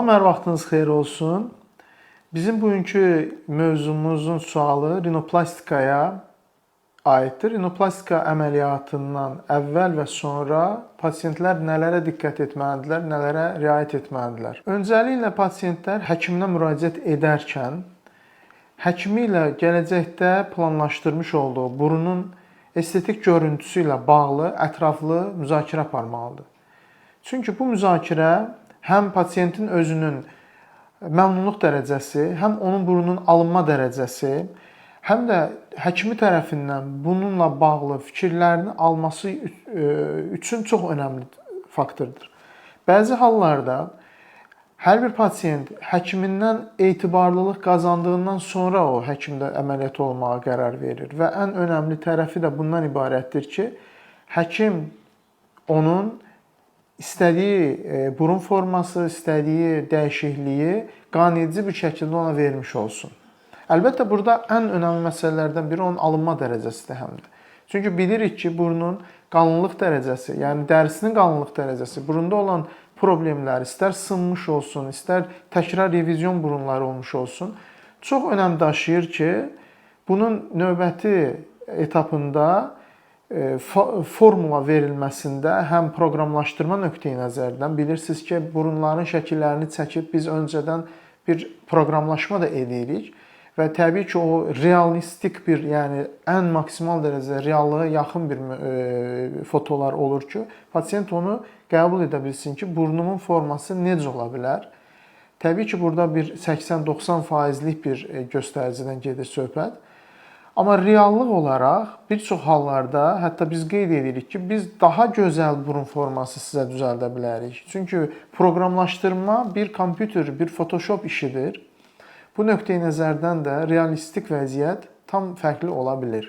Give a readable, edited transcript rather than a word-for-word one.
Salam, hər vaxtınız xeyir olsun. Bizim bugünkü mövzumuzun sualı rinoplastikaya aiddir. Rinoplastika əməliyyatından əvvəl və sonra pasientlər nələrə diqqət etməlidirlər, nələrə riayət etməlidirlər? Öncəliklə pasientlər həkiminə müraciət edərkən həkimi ilə gələcəkdə planlaşdırmış olduğu burunun estetik görüntüsü ilə bağlı ətraflı müzakirə aparmalıdır. Çünki bu müzakirə həm pasientin özünün məmnunluq dərəcəsi, həm onun burunun alınma dərəcəsi, həm də həkimi tərəfindən bununla bağlı fikirlərini alması üçün çox önəmli faktordur. Bəzi hallarda hər bir pasient həkimindən etibarlılıq qazandığından sonra o həkimdə əməliyyat olmağa qərar verir və ən önəmli tərəfi də bundan ibarətdir ki, həkim onun istədiyi burun forması, istədiyi dəyişikliyi qanunici bir şəkildə ona vermiş olsun. Əlbəttə, burada ən önəmli məsələlərdən biri onun alınma dərəcəsidir həm də. Çünki bilirik ki, burunun qalınlıq dərəcəsi, yəni dərisinin qalınlıq dərəcəsi, burunda olan problemlər, istər sınmış olsun, istər təkrar revizyon burunları olmuş olsun, çox önəm daşıyır ki, bunun növbəti etapında formula verilməsində həm proqramlaşdırma nöqteyi-nəzərdən bilirsiniz ki, burunların şəkillərini çəkib biz öncədən bir proqramlaşma da edirik və təbii ki, o realistik bir, yəni ən maksimal dərəcədə reallığa yaxın bir fotolar olur ki, pasient onu qəbul edə bilsin ki, burnumun forması necə ola bilər? Təbii ki, burada bir 80-90%lik bir göstəricidən gedir söhbət. Amma reallıq olaraq bir çox hallarda hətta biz qeyd edirik ki, biz daha gözəl burun forması sizə düzəldə bilərik. Çünki proqramlaşdırma bir kompüter, bir Photoshop işidir. Bu nöqteyi nəzərdən də realistik vəziyyət tam fərqli ola bilir.